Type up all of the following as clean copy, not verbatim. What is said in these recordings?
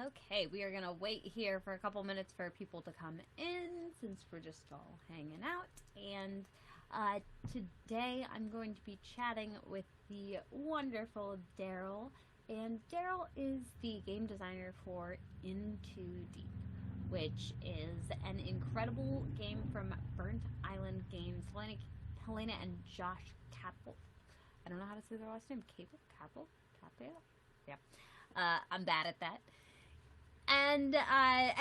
Okay, we are going to wait here for a couple minutes for people to come in since we're just all hanging out. And uh, today I'm going to be chatting with the wonderful Daryl. And Daryl is the game designer for Into Deep, which is an incredible game from Burnt Island Games. Helena and Josh Capel. I don't know how to say their last name. Capel? Yeah. I'm bad at that. And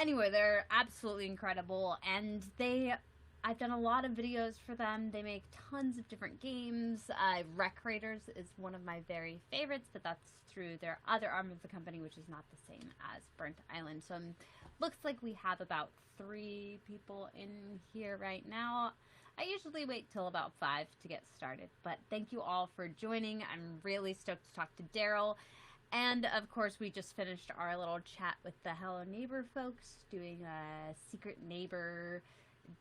anyway, they're absolutely incredible, and I've done a lot of videos for them. They make tons of different games. Rec Raiders is one of my very favorites, but that's through their other arm of the company, which is not the same as Burnt Island. So looks like we have about 3 people in here right now. I usually wait till about 5 to get started, but thank you all for joining. I'm really stoked to talk to Daryl. And of course, we just finished our little chat with the Hello Neighbor folks doing a Secret Neighbor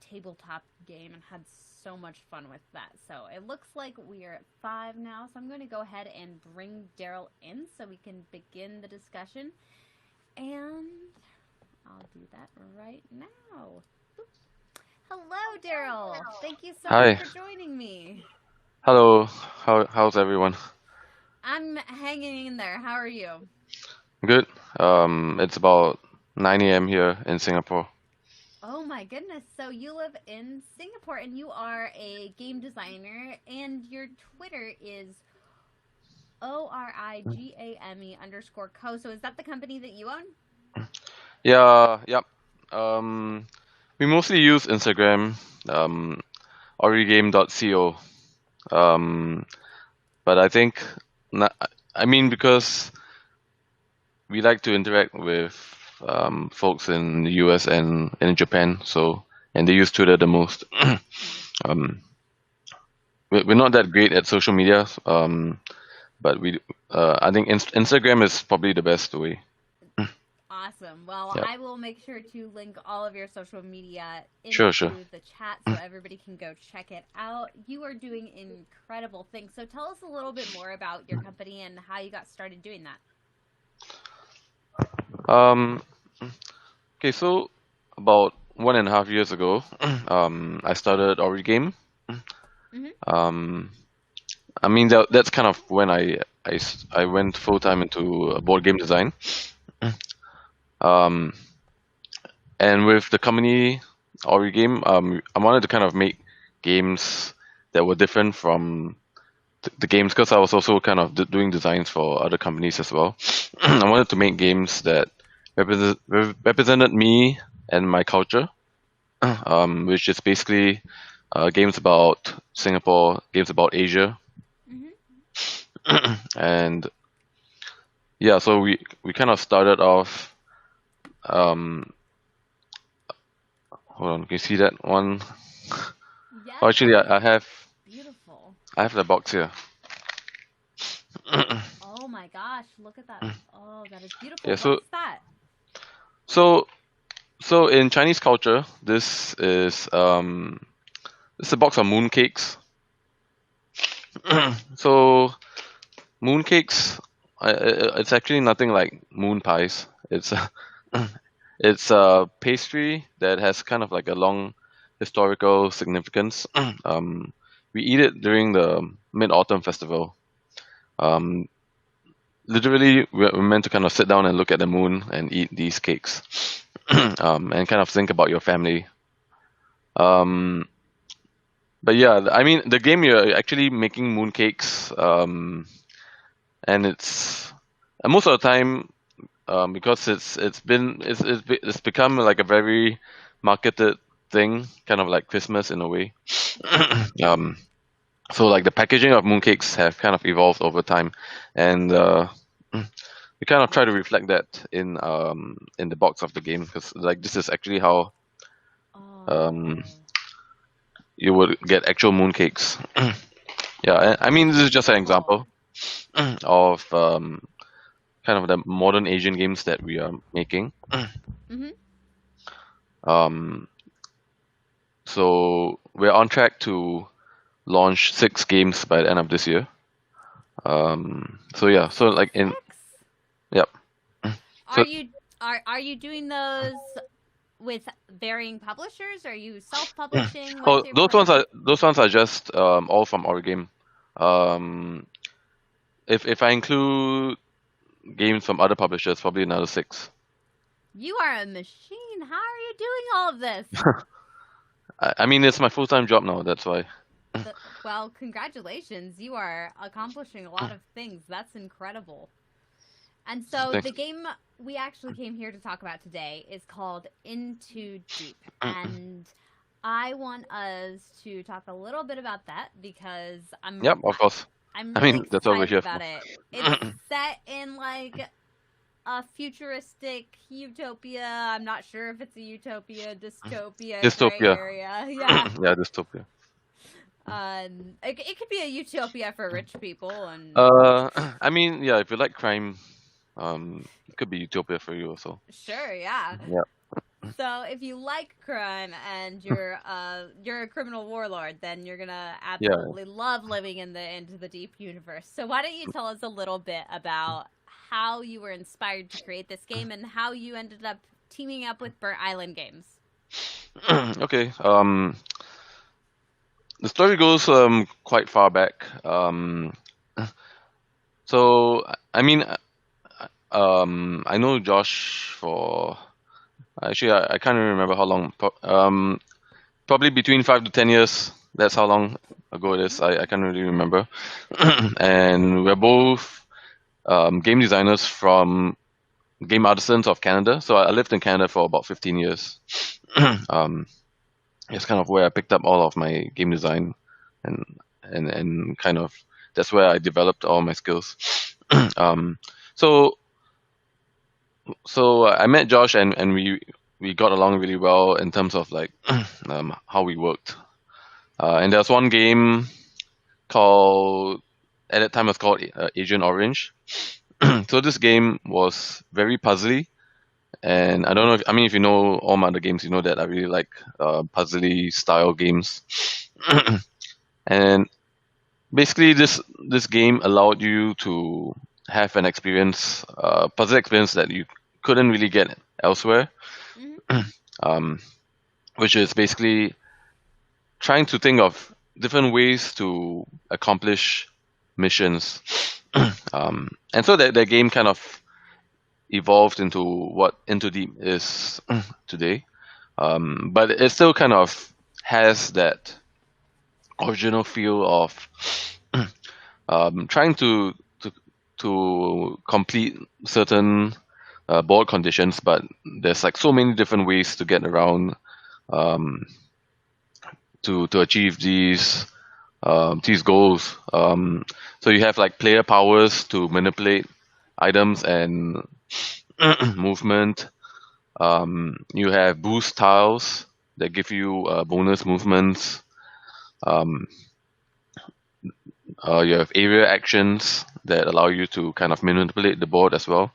tabletop game and had so much fun with that. So it looks like we are at 5 now. So I'm going to go ahead and bring Daryl in so we can begin the discussion. And I'll do that right now. Hello, Daryl. Thank you so Hi. much for joining me. Hello. How's everyone? I'm hanging in there. How are you? Good. It's about 9 a.m. here in Singapore. Oh my goodness. So you live in Singapore and you are a game designer, and your Twitter is ORIGAME_co. So is that the company that you own? Yeah, yep. We mostly use Instagram, origame.co. Um, but I think, I mean, because we like to interact with folks in the US and in Japan, and they use Twitter the most. um, we're not that great at social media, but I think Instagram is probably the best way. Awesome. Well, Yeah, I will make sure to link all of your social media sure. into the chat so everybody can go check it out. You are doing incredible things. So tell us a little bit more about your company and how you got started doing that. Um, okay, so about 1.5 years ago, I started Origame. Mm-hmm. Um, I mean that's kind of when I went full time into board game design. Um, and with the company Origame, I wanted to kind of make games that were different from the games because I was also kind of doing designs for other companies as well. I wanted to make games that represented me and my culture, which is basically games about Singapore, games about Asia, Mm-hmm. and yeah, so we kind of started off. Um, Hold on, can you see that one? Oh, Yes, actually, that I have beautiful. the box here. Oh my gosh, look at that. Oh, that is beautiful. Yeah, so What's that? so so in Chinese culture, this is a box of mooncakes. So mooncakes, it's actually nothing like moon pies. It's a pastry that has kind of like a long historical significance. We eat it during the Mid Autumn Festival. Um, Literally, we're meant to kind of sit down and look at the moon and eat these cakes, and kind of think about your family. Um, but yeah, I mean, the game you're actually making mooncakes, and most of the time, because it's become like a very marketed thing, kind of like Christmas in a way. um, so like the packaging of mooncakes have kind of evolved over time, and we kind of try to reflect that in the box of the game because like this is actually how um Oh. you would get actual mooncakes. Yeah, I mean this is just an Beautiful. example of kind of the modern Asian games that we are making. Mm-hmm. Um, so we're on track to launch 6 games by the end of this year. So yeah, so like in 6? yep. Are So you Are you doing those with varying publishers? Are you self-publishing? What's Oh, your those plan? ones are just all from Origame. Um, if I include games from other publishers, probably another six. You are a machine. How are you doing all of this? I mean, it's my full-time job now. That's why. Well, congratulations. You are accomplishing a lot of things. That's incredible. And so Thanks. the game we actually came here to talk about today is called Into Deep. And I want us to talk a little bit about that because Yep, of course. I'm I really mean, that's what we're excited here about for. it. It's set in like a futuristic utopia. I'm not sure if it's a utopia, dystopia, gray Dystopia. area. Yeah. Yeah, dystopia. It could be a utopia for rich people, and Uh, I mean, yeah, if you like crime, it could be Utopia for you also. sure, yeah. Yeah, So if you like crime and you're a criminal warlord, then you're gonna yeah. absolutely love living in the Into the Deep universe. So why don't you tell us a little bit about how you were inspired to create this game and how you ended up teaming up with Burt Island Games? Okay. The story goes quite far back. So I mean, I know Josh for actually I can't even remember how long. Probably between 5 to 10 years. That's how long ago it is. I can't really remember. And we're both game designers from game artisans of Canada. So I lived in Canada for about 15 years. um, it's kind of where I picked up all of my game design, and and kind of that's where I developed all my skills. um, so I met Josh, and we got along really well in terms of like how we worked. And there's one game called at that time it was called Agent Orange. So this game was very puzzly, and I don't know. I mean, if you know all my other games, you know that I really like puzzly style games. And basically, this game allowed you to have an experience, puzzle experience that you couldn't really get elsewhere. Hmm. um, which is basically trying to think of different ways to accomplish missions. And so that game kind of evolved into what Into Deep is today. But it still kind of has that original feel of trying to complete certain board conditions, but there's like so many different ways to get around um, to achieve these goals. So you have like player powers to manipulate items and movement. You have boost tiles that give you bonus movements. Um, you have area actions that allow you to kind of manipulate the board as well.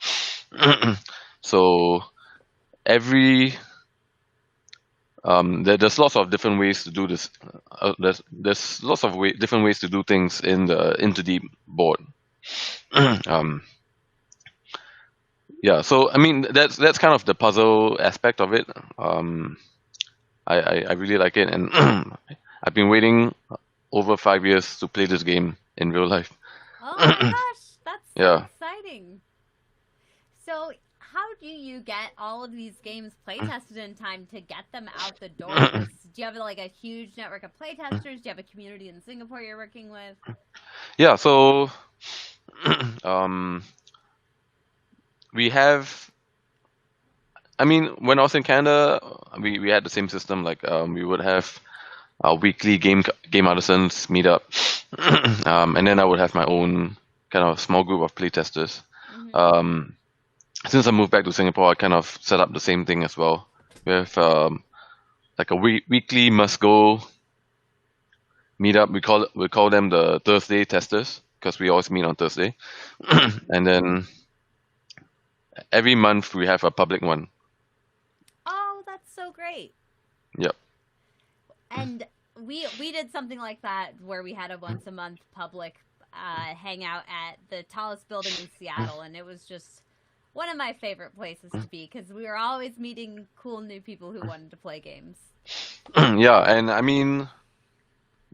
So every there's lots of different ways to do this. There's lots of different ways to do things in the Into Deep board. um, yeah, so I mean that's kind of the puzzle aspect of it. I really like it, and I've been waiting over 5 years to play this game in real life. Oh my gosh, that's so Yeah. exciting! So, how do you get all of these games play tested in time to get them out the doors? Do you have like a huge network of play testers? Do you have a community in Singapore you're working with? Yeah, so um, we have. I mean, when I was in Canada, we had the same system. Like we would have our weekly game artisans meet up, and then I would have my own kind of small group of playtesters. Hmm. Um, since I moved back to Singapore, I kind of set up the same thing as well. We have like a weekly must go meetup. We call them the Thursday testers because we always meet on Thursday, and then every month we have a public one. Oh, that's so great! Yep. And we did something like that where we had a once a month public hangout at the tallest building in Seattle, and it was just one of my favorite places to be because we were always meeting cool new people who wanted to play games. Yeah, and I mean,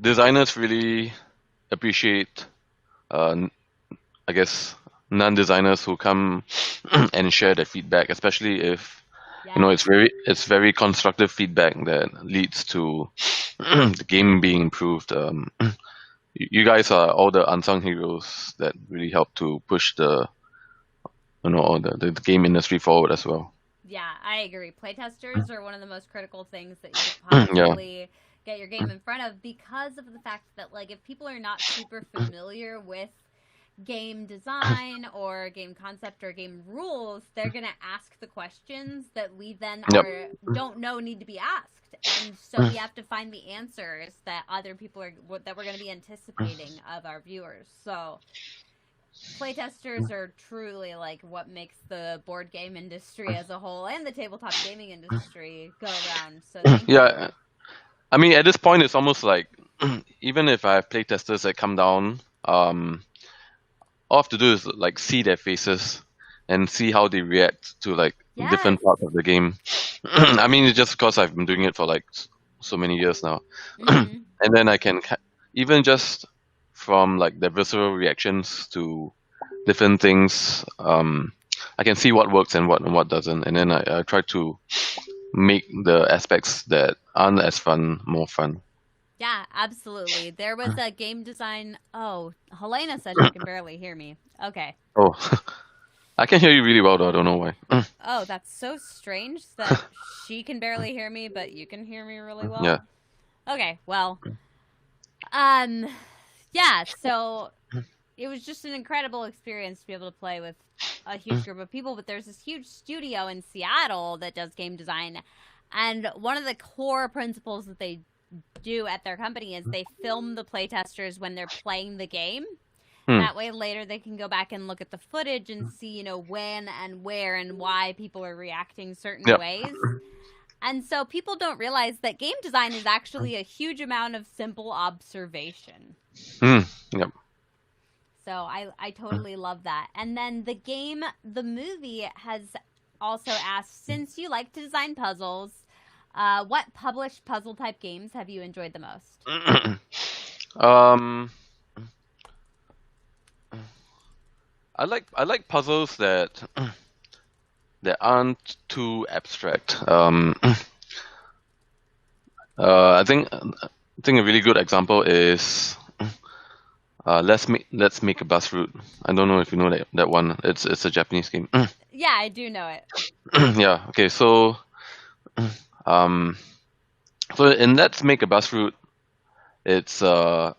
designers really appreciate, uh, I guess, non-designers who come and share their feedback, especially if Yes. it's very constructive feedback that leads to the game being improved. You guys are all the unsung heroes that really help to push all the game industry forward as well. Yeah, I agree. Playtesters are one of the most critical things that you could Yeah. possibly get your game in front of because of the fact that, like, if people are not super familiar with game design or game concept or game rules, they're gonna ask the questions that we then Yep. are don't know need to be asked, and so we have to find the answers that other people are that we're gonna be anticipating of our viewers. So playtesters are truly like what makes the board game industry as a whole and the tabletop gaming industry go around. So thank you. Yeah. I mean, at this point, it's almost like even if I have playtesters that come down, all I have to do is like see their faces and see how they react to like Yes. different parts of the game. I mean, it's just because I've been doing it for like so many years now, Mhm. and then I can even just from like their visceral reactions to different things, I can see what works and what doesn't, and then I try to make the aspects that aren't as fun more fun. Yeah, absolutely. There was a game design. Oh, Helena said she can barely hear me. Okay. Oh, I can hear you really well though. I don't know why. Oh, that's so strange that she can barely hear me, but you can hear me really well. Yeah. Okay, well, um, yeah. So it was just an incredible experience to be able to play with a huge group of people. But there's this huge studio in Seattle that does game design, and one of the core principles that they do at their company is they film the playtesters when they're playing the game. Hmm. That way later they can go back and look at the footage and see, when and where and why people are reacting certain Yep. ways. And so people don't realize that game design is actually a huge amount of simple observation. Yep. So I totally love that. And then the movie has also asked, since you like to design puzzles, what published puzzle type games have you enjoyed the most? um, I like puzzles that aren't too abstract. I think a really good example is let's make a bus route. I don't know if you know that one. It's a Japanese game. Yeah, I do know it. Yeah. Okay. So um, so in let's make a bus route, it's I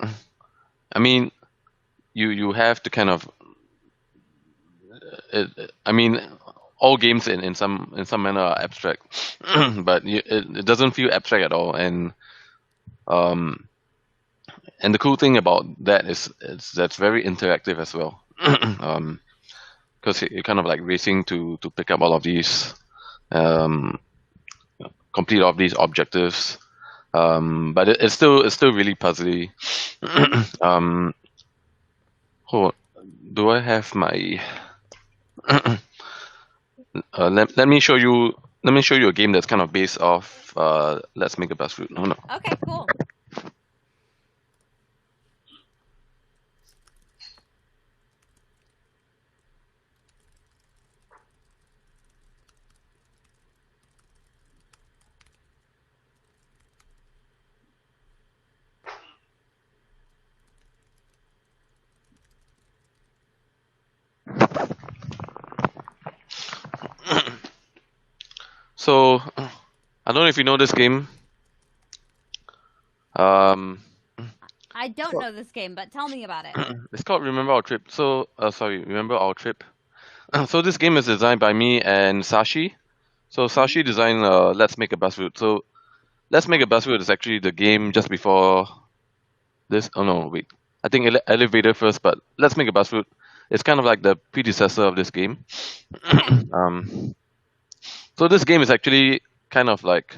mean you have to kind of I mean all games in some manner are abstract, but it doesn't feel abstract at all. Um, and the cool thing about that is that's very interactive as well. Because you're kind of like racing to pick up all of these, um, complete all of these objectives. But it's still really puzzly. Hold on. Do I have my? Let me show you. Let me show you a game that's kind of based off. Let's make a bus route. No, no. Okay, cool. So, I don't know if you know this game. Um, I don't know this game, but tell me about it. it's called Remember Our Trip. So, sorry, Remember Our Trip. So this game is designed by me and Sashi. So Sashi designed Let's Make a Bus Route. So Let's Make a Bus Route is actually the game just before this. Oh no, wait. I think Elevator first, but Let's Make a Bus Route is kind of like the predecessor of this game. um, so this game is actually kind of like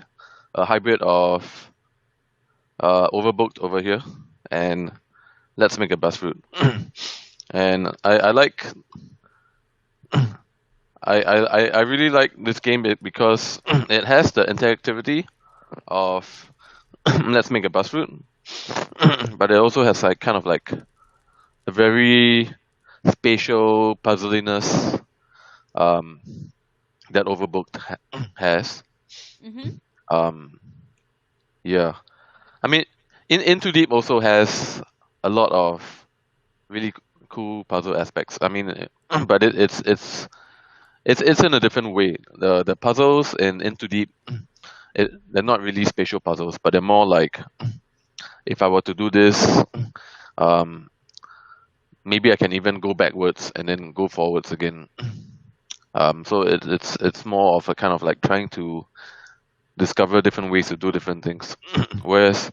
a hybrid of Overbooked over here and Let's Make a Bus Route. And I like I really like this game because it has the interactivity of let's make a bus route, but it also has like kind of like a very spatial puzzliness um, that Overbooked has. Mm-hmm. Um, yeah, I mean, in Too Deep also has a lot of really cool puzzle aspects. I mean, but it's in a different way. The puzzles in Too Deep, they're not really spatial puzzles, but they're more like if I were to do this, um, maybe I can even go backwards and then go forwards again. So it's more of a kind of like trying to discover different ways to do different things. Whereas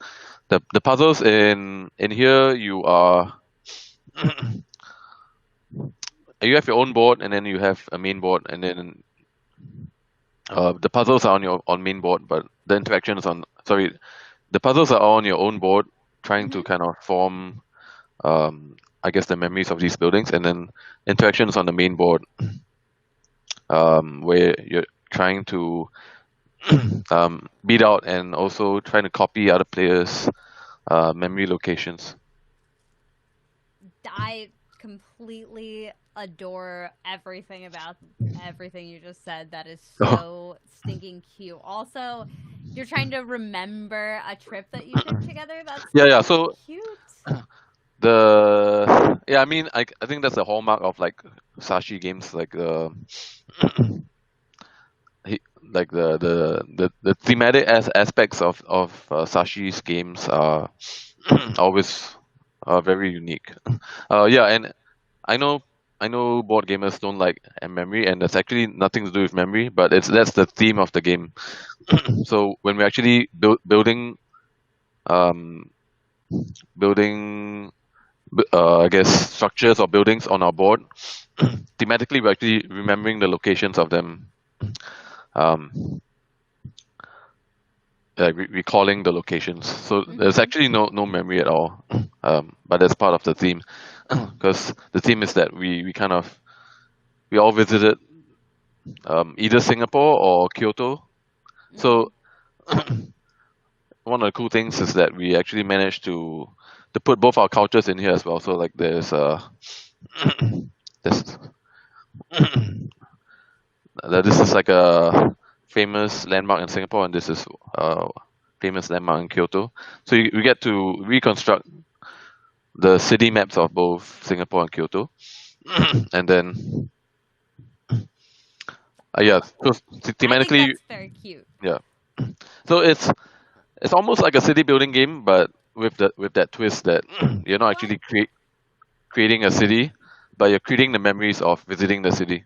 the puzzles in here, you have your own board and then you have a main board, and then the puzzles are on your on main board, but the interaction is on sorry, the puzzles are on your own board, trying Mm-hmm. to kind of form I guess the memories of these buildings, and then interactions on the main board, where you're trying to beat out and also trying to copy other players' memory locations. I completely adore everything about everything you just said. That is so stinking cute. Also, you're trying to remember a trip that you took together. That's Yeah, yeah. so So cute. I mean, I think that's the hallmark of like Sashi games, like like the thematic aspects of Sashi's games are always very unique. Yeah, and I know I know board gamers don't like memory, and that's actually nothing to do with memory, but that's the theme of the game. So when we're actually um, building I guess structures or buildings on our board, thematically we're actually remembering the locations of them, um, recalling the locations. So there's Mm-hmm. actually no memory at all, but that's part of the theme, because the theme is that we all visited either Singapore or Kyoto. Mm-hmm. So one of the cool things is that we actually managed to put both our cultures in here as well. So like there's this is like a famous landmark in Singapore, and this is a famous landmark in Kyoto. So we get to reconstruct the city maps of both Singapore and Kyoto, and then yeah, so I think thematically, that's very cute. yeah. So it's almost like a city building game, but with that twist that you're not What? actually creating a city, but you're creating the memories of visiting the city.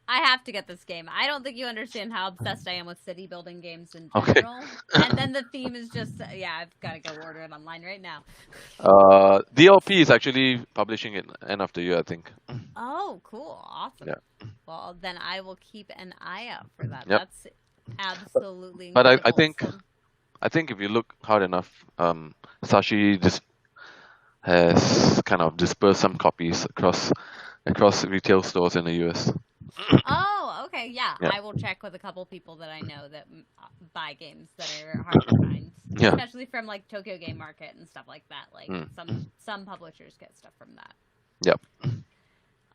I have to get this game. I don't think you understand how obsessed I am with city building games in Okay. general. And then the theme is just, yeah, I've got to go order it online right now. DLP is actually publishing it end of the year, I think. Oh, cool. Awesome. Yeah. Well, then I will keep an eye out for that. Yep. That's absolutely But incredible. So, I think if you look hard enough, Sashi just has kind of dispersed some copies across retail stores in the US. oh, okay. Yeah, Yeah. I will check with a couple people that I know that buy games that are hard to find, Yeah. especially from like Tokyo Game Market and stuff like that. Like Mm. some publishers get stuff from that. Yep.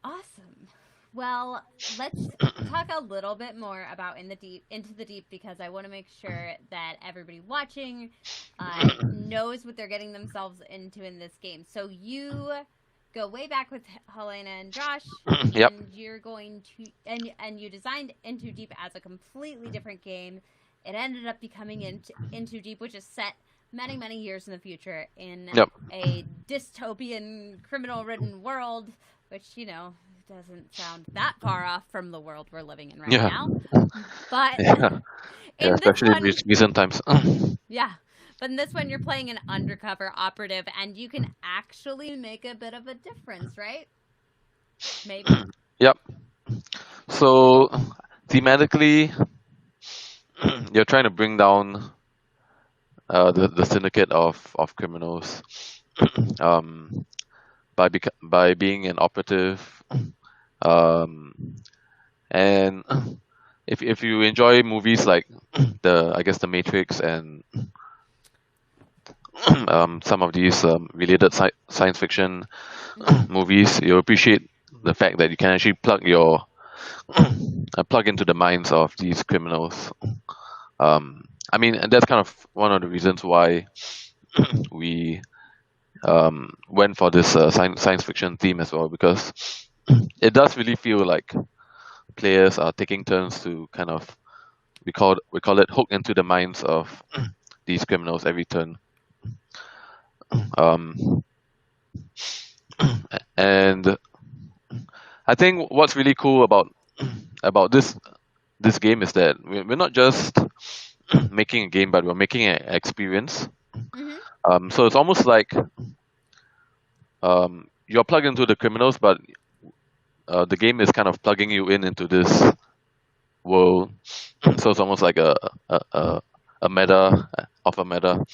Awesome. Well, let's talk a little bit more about into the deep, because I want to make sure that everybody watching knows what they're getting themselves into in this game. So you go way back with Helena and Josh, Yep. and you're going to and you designed Into Deep as a completely different game. It ended up becoming Into Deep, which is set many years in the future in Yep. a dystopian, criminal-ridden world, which doesn't sound that far off from the world we're living in right Yeah. now. But Yeah. Yeah. in this Especially in one, recent times. yeah. But in this one, you're playing an undercover operative, and you can actually make a bit of a difference, right? Maybe. Yep. So thematically, you're trying to bring down the syndicate of criminals, um, by being an operative. Um, And if you enjoy movies like I guess the Matrix and some of these related science fiction Mm-hmm. movies, you appreciate the fact that you can actually plug into the minds of these criminals. I mean, and that's kind of one of the reasons why we went for this science fiction theme as well, because it does really feel like players are taking turns to kind of we call it hook into the minds of these criminals every turn. Um, and I think what's really cool about this game is that we're not just making a game, but we're making an experience. Mm-hmm. So it's almost like you're plugged into the criminals, but the game is kind of plugging you into this world. So it's almost like a meta of a meta,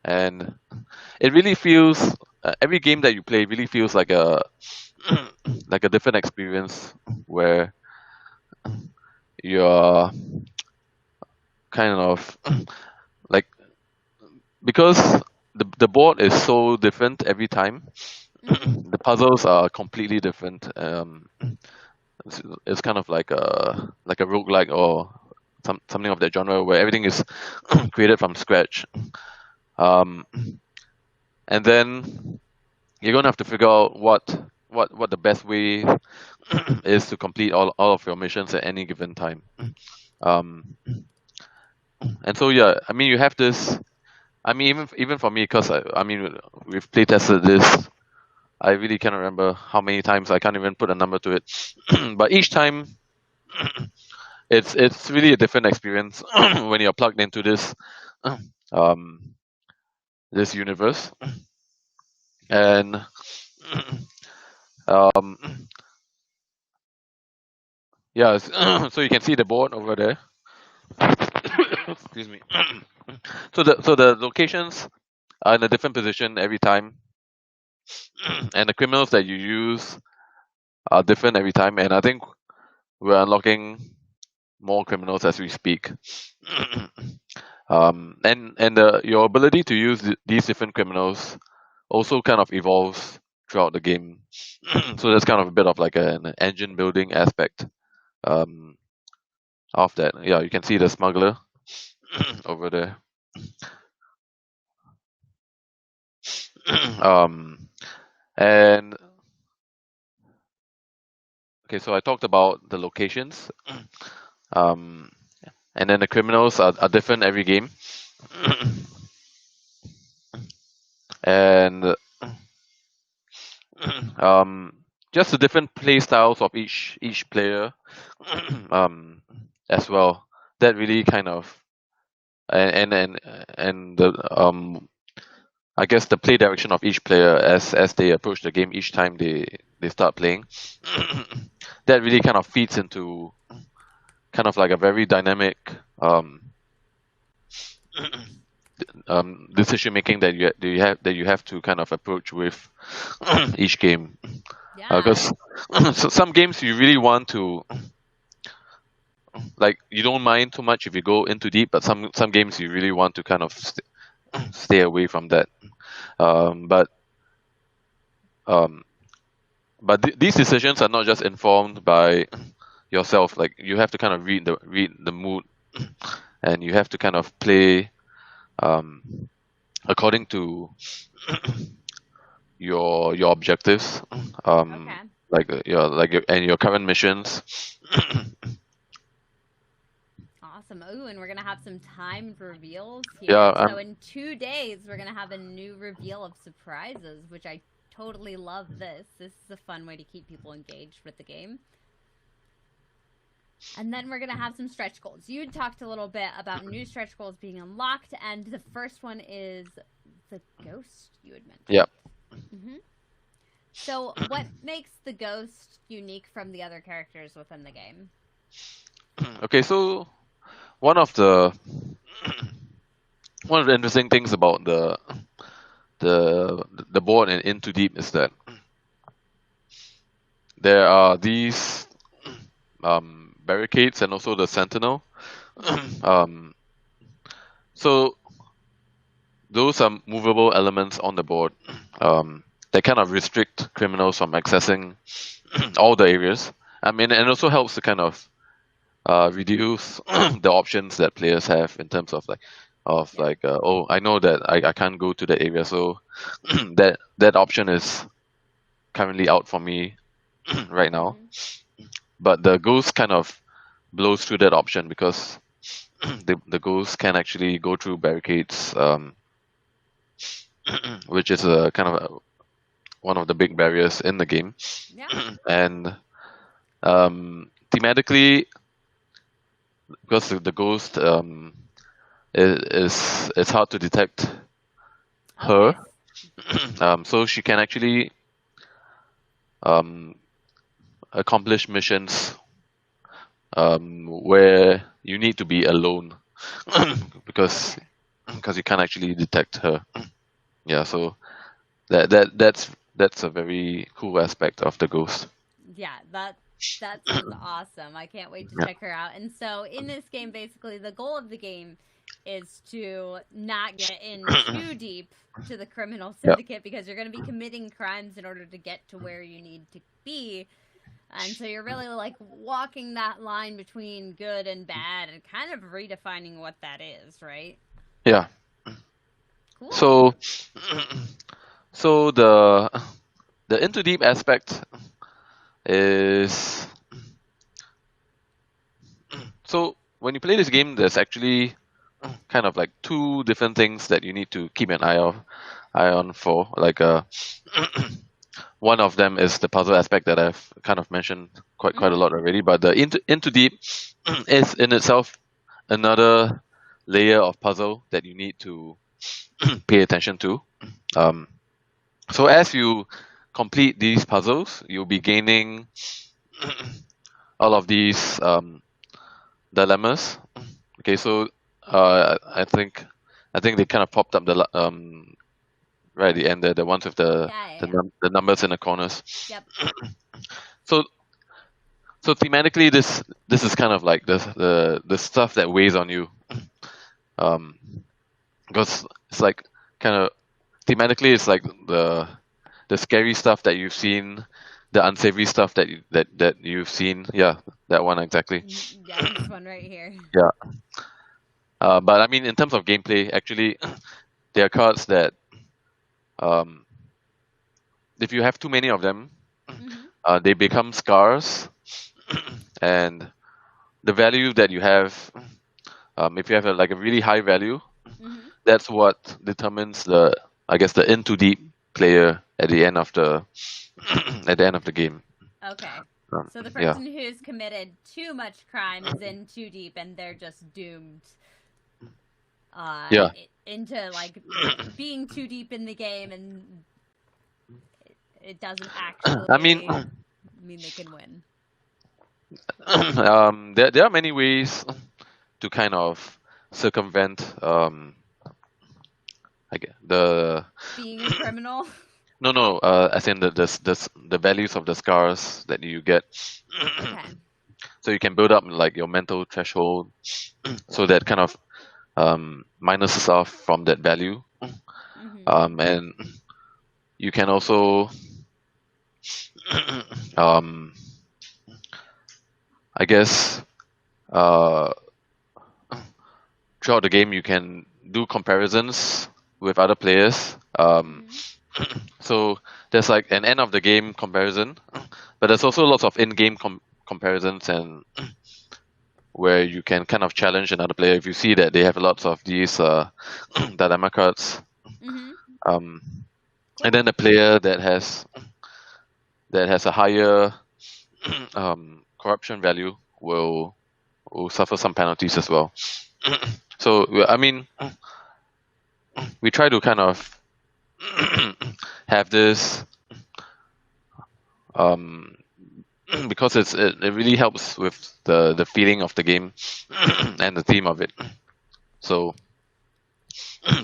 and it really feels every game that you play really feels like a like a different experience where you're kind of like because the board is so different every time. Mm-hmm. The puzzles are completely different. It's kind of like a roguelike or something of that genre where everything is created from scratch. Um, and then you're gonna have to figure out what the best way is to complete all of your missions at any given time. Um, and so yeah, I mean you have this. I mean even for me, because I mean we've play tested this. I really cannot remember how many times. I can't even put a number to it. But each time, it's really a different experience when you're plugged into um, this universe. And um, yeah, so you can see the board over there. Excuse me. So the locations are in a different position every time, and the criminals that you use are different every time. And I think we're unlocking more criminals as we speak. And your ability to use these different criminals also kind of evolves throughout the game. So there's kind of a bit of like an engine building aspect um, of that. Yeah, you can see the smuggler over there. um, and okay, so I talked about the locations, um, and then the criminals are different every game, and um, just the different play styles of each player um, as well. That really kind of and the I guess the play direction of each player as they approach the game each time they start playing. That really kind of feeds into kind of like a very dynamic decision making that you have to kind of approach with each game. Yeah. Because so some games you really want to like you don't mind too much if you go into deep, but some games you really want to kind of stay away from that. Um, but um, these decisions are not just informed by yourself. Like you have to kind of read the mood, and you have to kind of play um, according to your objectives, Okay. your current missions. Awesome. Ooh, and we're gonna have some timed reveals Yeah, here. So in 2 days, we're gonna have a new reveal of surprises, which I totally love. This is a fun way to keep people engaged with the game. And then we're gonna have some stretch goals. You talked a little bit about new stretch goals being unlocked, and the first one is the ghost you had mentioned. yeah. Mm-hmm. So, what makes the ghost unique from the other characters within the game? Okay, so one of the one of the interesting things about the board in Into Deep is that there are these barricades and also the sentinel. um, so those are movable elements on the board that kind of restrict criminals from accessing all the areas. I mean, and it also helps to kind of reduce the options that players have in terms of Yeah. oh, I know that I can't go to that area, so that option is currently out for me right now. Mhm. But the ghost kind of blows through that option because the ghost can actually go through barricades, which is a kind of one of the big barriers in the game. Yeah. And thematically, because the ghost is it's hard to detect her, Okay. so she can actually um, accomplish missions where you need to be alone because Okay. you can't actually detect her. Yeah, so that's a very cool aspect of the ghost. Yeah, that sounds awesome. I can't wait to Yeah, check her out. And so in this game, basically, the goal of the game is to not get in too deep to the criminal yeah, syndicate because you're going to be committing crimes in order to get to where you need to be. And so you're really like walking that line between good and bad and kind of redefining what that is, right? yeah. Cool. So so the into deep aspect is so when you play this game, there's actually kind of like two different things that you need to keep an eye on for. One of them is the puzzle aspect that I've kind of mentioned quite a Mhm. lot already. But the into deep is in itself another layer of puzzle that you need to pay attention to. Um, so as you complete these puzzles, you'll be gaining all of these dilemmas. Okay, so I think they kind of popped up right at the end there, the ones with Yeah, yeah, yeah. the numbers in the corners. Yep. So thematically, this is kind of like the stuff that weighs on you, um, because it's like kind of thematically it's like the scary stuff that you've seen, the unsavory stuff that you've seen. Yeah, that one exactly. Yeah, this one right here. Yeah. But I mean, in terms of gameplay, actually, there are cards that um, if you have too many of them, Mhm. they become scars, and the value that you have, if you have like a really high value, Mhm. that's what determines the, I guess, the in too deep player at the end of the at the end of the game. Okay. So the Yeah, person who's committed too much crime is in too deep and they're just doomed yeah. into like being too deep in the game and it doesn't I mean, actually mean they can win. there are many ways to kind of circumvent I get the Being a criminal. no as in the values of the scars that you get. Okay. So you can build up like your mental threshold so that kind of minuses off from that value, Mhm. and you can also um, I guess uh, throughout the game you can do comparisons with other players. Mhm. So there's like an end of the game comparison, but there's also lots of in-game comparisons and where you can kind of challenge another player if you see that they have lots of these dilemma cards. Mhm. Um, and then Cool. the player that has a higher corruption value will suffer some penalties as well. So I mean, we try to kind of have this um, because it really helps with the feeling of the game and the theme of it. So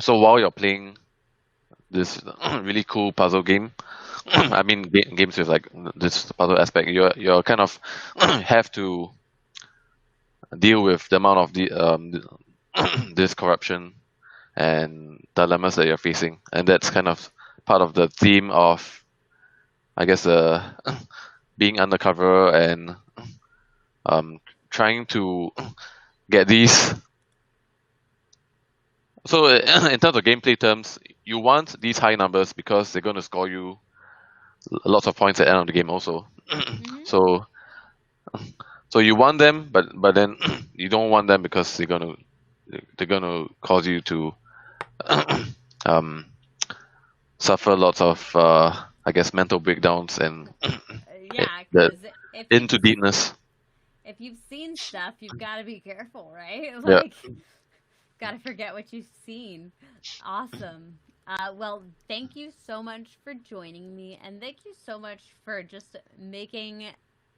so while you're playing this really cool puzzle game, I mean, games with like this puzzle aspect, you're kind of have to deal with the amount of this corruption and dilemmas that you're facing, and that's kind of part of the theme of, I guess, being undercover and um, trying to get these. So, in terms of gameplay terms, you want these high numbers because they're going to score you lots of points at the end of the game, also. Hmm. So, you want them, but then you don't want them because they're gonna cause you to um, suffer lots of I guess mental breakdowns and Yeah, the because into deepness. if you've seen stuff, you've got to be careful, right? Yeah. Like, got to forget what you've seen. Awesome. Well, thank you so much for joining me, and thank you so much for just making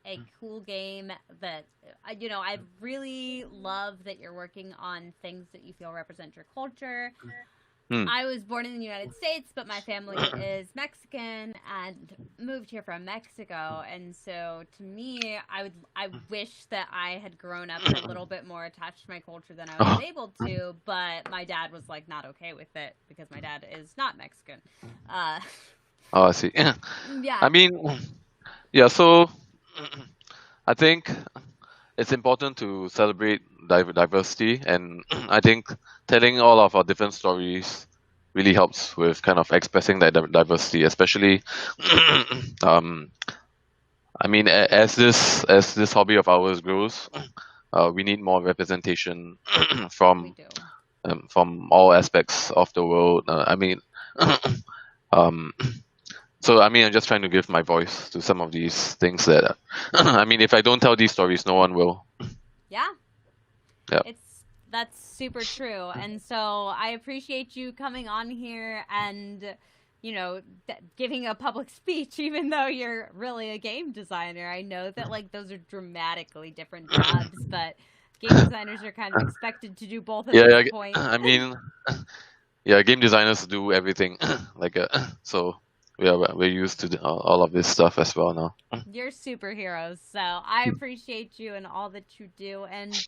a cool game that I really love that you're working on things that you feel represent your culture. Hmm. I was born in the United States, but my family is Mexican and moved here from Mexico. And so, to me, I wish that I had grown up a little bit more attached to my culture than I was Oh, able to. But my dad was like not okay with it because my dad is not Mexican. Uh, oh, I see. yeah, I mean, yeah. So I think it's important to celebrate diversity, and I think telling all of our different stories really helps with kind of expressing that diversity, especially um, I mean, as this hobby of ours grows, we need more representation we do. from all aspects of the world. I mean, um, so I mean, I'm just trying to give my voice to some of these things that, I mean, if I don't tell these stories, no one will. Yeah, Yeah. that's super true. And so I appreciate you coming on here and giving a public speech even though you're really a game designer. I know that like those are dramatically different jobs, but game designers are kind of expected to do both at Yeah, this yeah. point. I mean, yeah, game designers do everything. Like, so we're used to all of this stuff as well now. You're superheroes, so I appreciate you and all that you do. And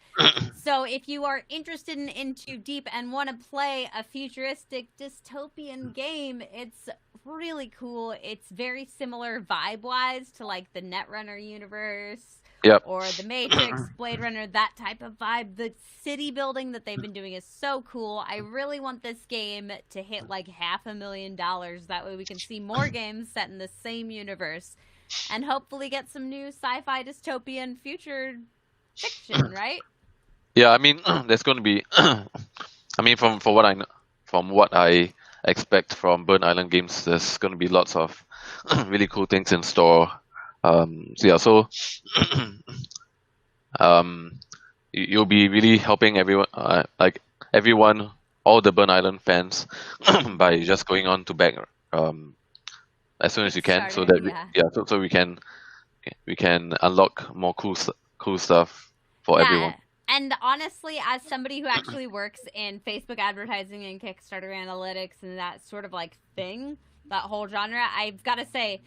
so, if you are interested in Too Deep and want to play a futuristic dystopian game, it's really cool. It's very similar vibe wise to like the Netrunner universe Yep. or the Matrix, Blade Runner, that type of vibe. The city building that they've been doing is so cool. I really want this game to hit like $500,000. That way we can see more games set in the same universe and hopefully get some new sci-fi dystopian future fiction, right? Yeah, I mean, there's going to be. I mean, from what I expect from Burn Island Games, there's going to be lots of really cool things in store. So yeah, so um, you'll be really helping everyone, everyone, all the Burn Island fans, by just going on to back as soon as you can, so Kickstarter, that yeah. so we can unlock more cool stuff for Yeah. everyone. And honestly, as somebody who actually works in Facebook advertising and Kickstarter analytics and that sort of like thing, that whole genre, I've got to say,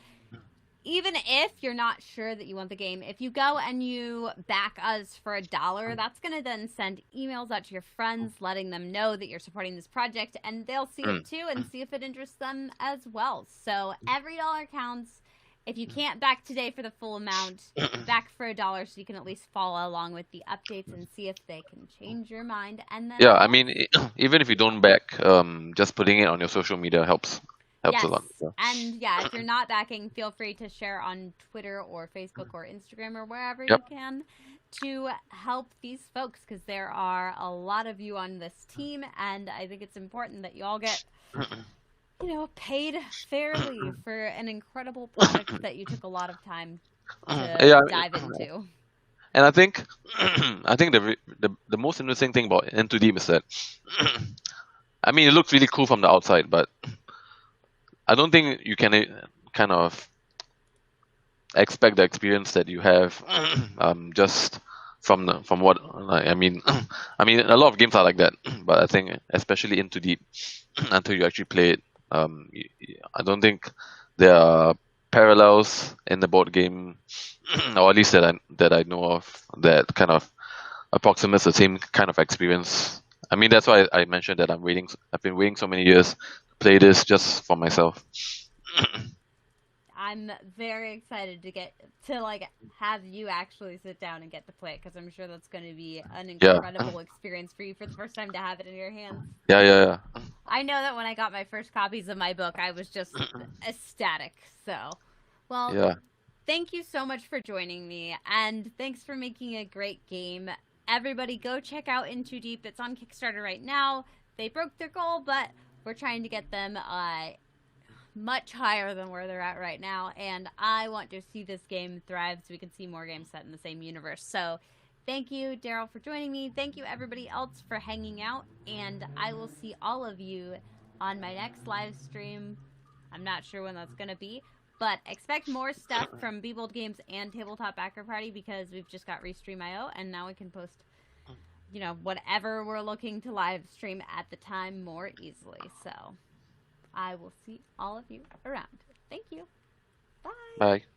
even if you're not sure that you want the game, if you go and you back us for $1, that's going to then send emails out to your friends letting them know that you're supporting this project, and they'll see Mm. it too and see if it interests them as well. So every dollar counts. If you can't back today for the full amount, back for $1 so you can at least follow along with the updates and see if they can change your mind. And then Yeah, I also, mean, even if you don't back, just putting it on your social media helps a yes. lot. Yeah. And yeah, if you're not backing, feel free to share on Twitter or Facebook or Instagram or wherever you Yep. can to help these folks because there are a lot of you on this team. And I think it's important that you all get, paid fairly for an incredible product that you took a lot of time to Yeah, dive into. and I think I think the most interesting thing about Into Deep is that I mean it looks really cool from the outside, but I don't think you can kind of expect the experience that you have just from what like, I mean I mean a lot of games are like that, but I think especially Into Deep until you actually play it, I don't think there are parallels in the board game, or at least that I know of, that kind of approximates the same kind of experience. I mean, that's why I mentioned that I've been waiting so many years to play this just for myself. I'm very excited to get to like have you actually sit down and get to play it because I'm sure that's going to be an Yeah, incredible experience for you for the first time to have it in your hands. yeah, yeah, I know that when I got my first copies of my book, I was just ecstatic. So, well, yeah. thank you so much for joining me, and thanks for making a great game. Everybody, go check out In Too Deep. It's on Kickstarter right now. They broke their goal, but we're trying to get them much higher than where they're at right now, and I want to see this game thrive so we can see more games set in the same universe. So thank you, Daryl, for joining me. Thank you, everybody else, for hanging out, and I will see all of you on my next live stream. I'm not sure when that's going to be, but expect more stuff from Be Bold Games and Tabletop Backer Party because we've just got Restream.io, and now we can post, whatever we're looking to live stream at the time more easily. So I will see all of you around. Thank you. Bye. Bye.